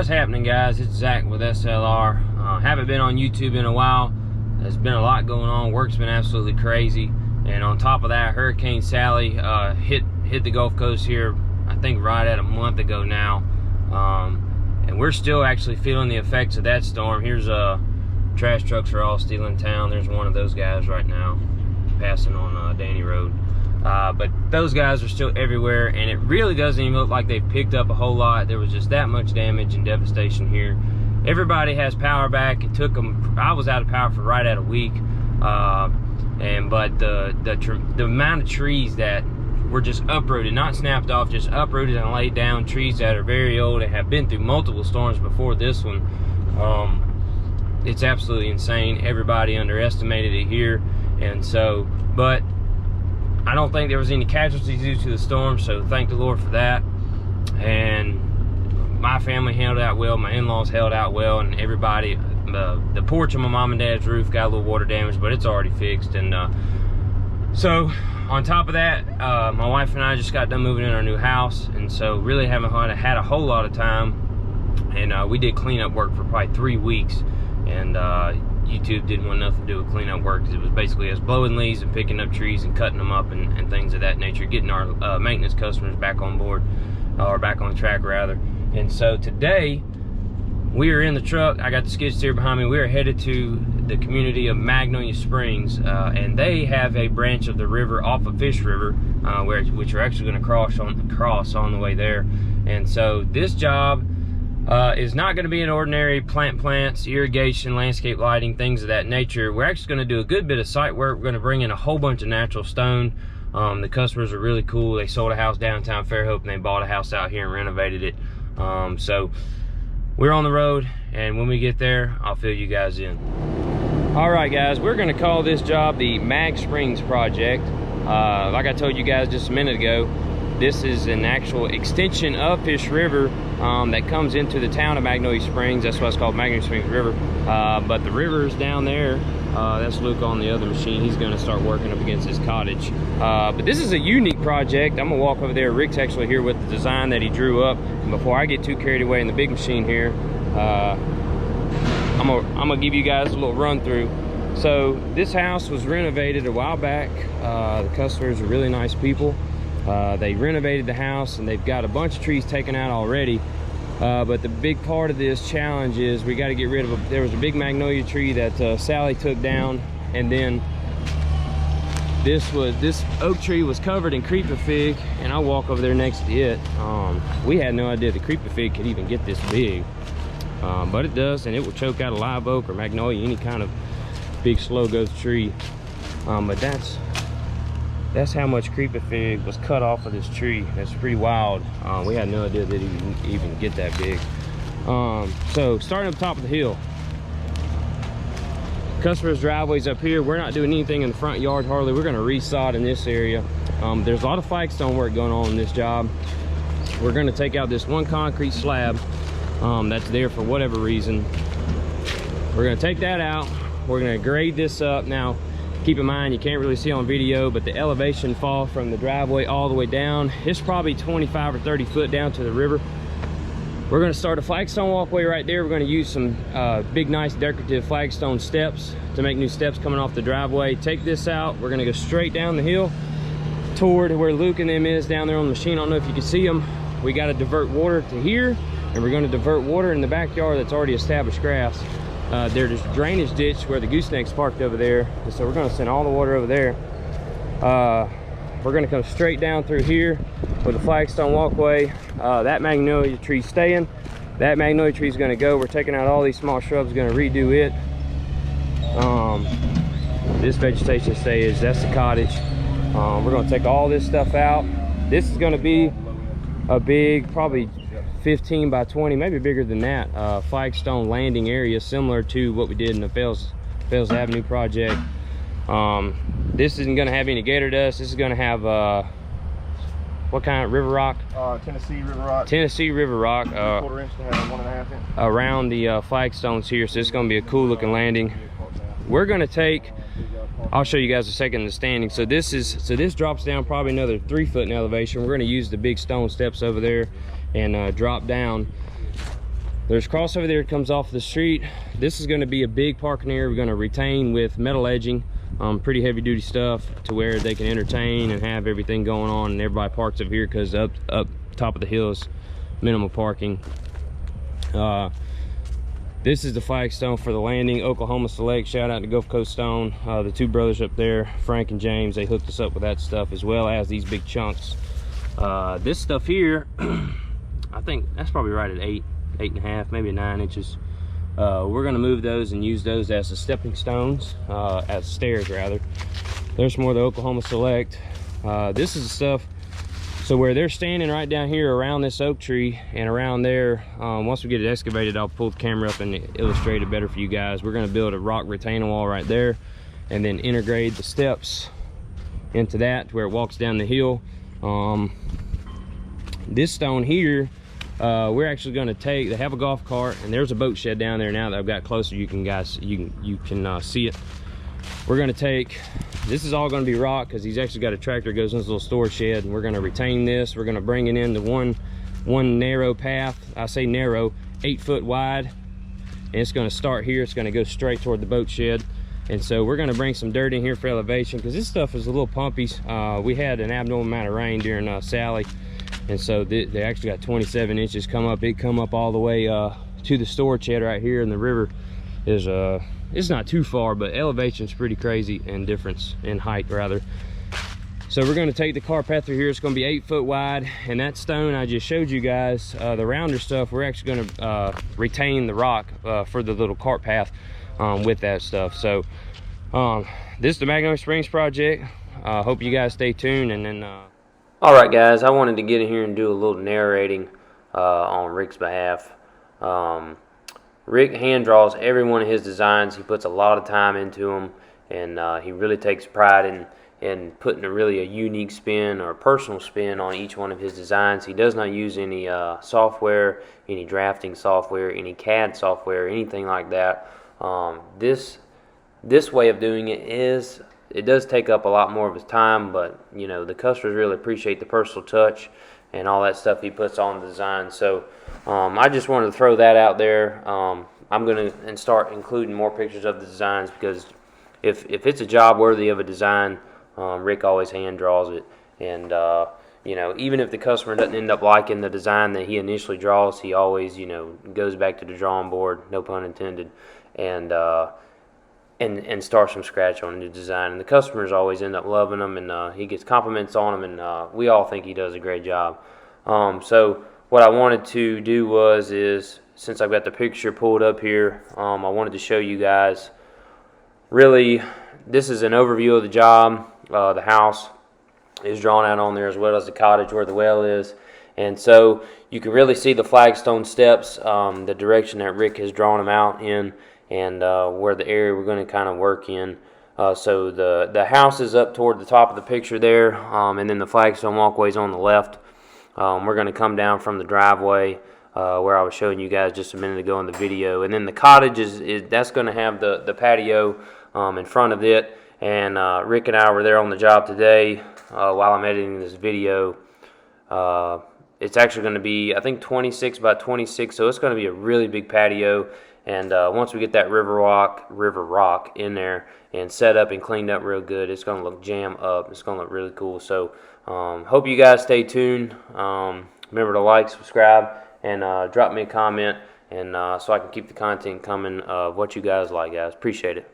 What's happening, guys? It's Zach with SLR. Haven't been on YouTube in a while. There's been a lot going on. Work's been absolutely crazy, and on top of that, Hurricane Sally hit the Gulf Coast here, I think right at a month ago now, and we're still actually feeling the effects of that storm. Here's trash trucks are all still in town. There's one of those guys right now passing on Danny Road. But those guys are still everywhere, and it really doesn't even look like they've picked up a whole lot. There was just that much damage and devastation here. Everybody has power back. It took them, I was out of power for right at a week. But the amount of trees that were just uprooted, not snapped off, just uprooted and laid down, trees that are very old and have been through multiple storms before this one. It's absolutely insane. Everybody underestimated it here. And so, but I don't think there was any casualties due to the storm, so thank the Lord for that. And my family held out well, my in-laws held out well, and everybody, the porch of my mom and dad's roof got a little water damage, but it's already fixed. And so on top of that, my wife and I just got done moving in our new house, and so really haven't had a whole lot of time. And we did cleanup work for probably 3 weeks, and YouTube didn't want nothing to do with cleanup work, because it was basically us blowing leaves and picking up trees and cutting them up and things of that nature, getting our maintenance customers back on board, or back on track rather. And so today we are in the truck. I got the skid steer behind me. We are headed to the community of Magnolia Springs, and they have a branch of the river off of Fish River, which we're actually going to cross on the way there. And so this job is not going to be an ordinary plants, irrigation, landscape lighting, things of that nature. We're actually going to do a good bit of site work. We're going to bring in a whole bunch of natural stone. The customers are really cool. They sold a house downtown Fairhope, and they bought a house out here and renovated it. So we're on the road, and when we get there, I'll fill you guys in. All right, guys, we're going to call this job the Mag Springs Project. Like I told you guys just a minute ago, this is an actual extension of Fish River that comes into the town of Magnolia Springs. That's why it's called Magnolia Springs River. But the river is down there. That's Luke on the other machine. He's going to start working up against his cottage. But this is a unique project. I'm going to walk over there. Rick's actually here with the design that he drew up. And before I get too carried away in the big machine here, I'm gonna give you guys a little run through. So this house was renovated a while back. The customers are really nice people. They renovated the house, and they've got a bunch of trees taken out already. But the big part of this challenge is we got to get rid of there was a big magnolia tree that Sally took down, and then this oak tree was covered in creeper fig, and I walk over there next to it. We had no idea the creeper fig could even get this big, but it does, and it will choke out a live oak or magnolia, any kind of big slow growth tree. But that's how much creeper fig was cut off of this tree. That's pretty wild. We had no idea that it even get that big. So starting up top of the hill, customer's driveway's up here. We're not doing anything in the front yard hardly. We're going to resod in this area. There's a lot of flagstone work going on in this job. We're going to take out this one concrete slab that's there for whatever reason. We're going to take that out. We're going to grade this up. Now keep in mind, you can't really see on video, but the elevation fall from the driveway all the way down, it's probably 25 or 30 foot down to the river. We're going to start a flagstone walkway right there. We're going to use some big, nice decorative flagstone steps to make new steps coming off the driveway. Take this out. We're going to go straight down the hill toward where Luke and them is down there on the machine. I don't know if you can see them. We got to divert water to here, and we're going to divert water in the backyard that's already established grass. There's a drainage ditch where the gooseneck's parked over there, so we're going to send all the water over there. We're going to come straight down through here with a flagstone walkway. That magnolia tree's staying. That magnolia tree's going to go. We're taking out all these small shrubs, going to redo it. This vegetation stays. That's the cottage. We're going to take all this stuff out. This is going to be a big, probably 15 by 20, maybe bigger than that, flagstone landing area, similar to what we did in the Fales Avenue project. This isn't going to have any gator dust. This is going to have what kind of river rock? Tennessee river rock. Tennessee river rock. 1/4 inch to have 1.5 inch. Around the flagstones here, so it's going to be a cool looking landing. We're going to take, I'll show you guys a second the standing. So this drops down probably another 3 foot in elevation. We're going to use the big stone steps over there and drop down. There's crossover there that comes off the street. This is going to be a big parking area. We're going to retain with metal edging, pretty heavy duty stuff, to where they can entertain and have everything going on, and everybody parks up here because up top of the hill is minimal parking. This is the flagstone for the landing, Oklahoma Select. Shout out to Gulf Coast Stone, the two brothers up there, Frank and James. They hooked us up with that stuff, as well as these big chunks. This stuff here, I think that's probably right at 8.5, maybe 9 inches. We're going to move those and use those as the stepping stones, as stairs rather. There's more of the Oklahoma Select. This is the stuff, so where they're standing right down here around this oak tree and around there, once we get it excavated, I'll pull the camera up and illustrate it better for you guys. We're going to build a rock retaining wall right there, and then integrate the steps into that to where it walks down the hill. This stone here, we're actually going to take, they have a golf cart, and there's a boat shed down there. Now that I've got closer, you can see it. We're going to take, this is all going to be rock, because he's actually got a tractor that goes in this little storage shed, and we're going to retain this. We're going to bring it into one narrow path. I say narrow, 8 foot wide, and it's going to start here. It's going to go straight toward the boat shed. And so we're going to bring some dirt in here for elevation, because this stuff is a little pumpy. We had an abnormal amount of rain during Sally, and so they actually got 27 inches come up. It come up all the way to the storage shed right here, and the river is it's not too far, but elevation's pretty crazy, and difference in height rather. So we're going to take the car path through here. It's going to be 8 foot wide, and that stone I just showed you guys, the rounder stuff, we're actually going to retain the rock for the little cart path with that stuff. So this is the Magnolia Springs project. Hope you guys stay tuned. And then all right guys, I wanted to get in here and do a little narrating on Rick's behalf. Rick hand draws every one of his designs. He puts a lot of time into them, and he really takes pride in putting a unique spin or a personal spin on each one of his designs. He does not use any software, any drafting software, any CAD software, anything like that. This way of doing it does take up a lot more of his time, but you know, the customers really appreciate the personal touch and all that stuff he puts on the design. So I just wanted to throw that out there. I'm going to start including more pictures of the designs, because if it's a job worthy of a design, Rick always hand draws it. And you know, even if the customer doesn't end up liking the design that he initially draws, he always, you know, goes back to the drawing board, no pun intended, and starts from scratch on a new design. And the customers always end up loving them, and he gets compliments on them, and we all think he does a great job. So what I wanted to do is since I've got the picture pulled up here, I wanted to show you guys, really, this is an overview of the job. The house is drawn out on there, as well as the cottage where the well is. And so you can really see the flagstone steps, the direction that Rick has drawn them out in, and where the area we're going to kind of work in. So the house is up toward the top of the picture there, and then the flagstone walkway is on the left. We're going to come down from the driveway where I was showing you guys just a minute ago in the video, and then the cottage that's going to have the patio in front of it. And Rick and I were there on the job today while I'm editing this video. It's actually going to be, I think, 26 by 26, so it's going to be a really big patio. And once we get that river rock in there and set up and cleaned up real good, it's going to look jam up. It's going to look really cool. So hope you guys stay tuned. Remember to like, subscribe, and drop me a comment, and so I can keep the content coming of what you guys like, guys. Appreciate it.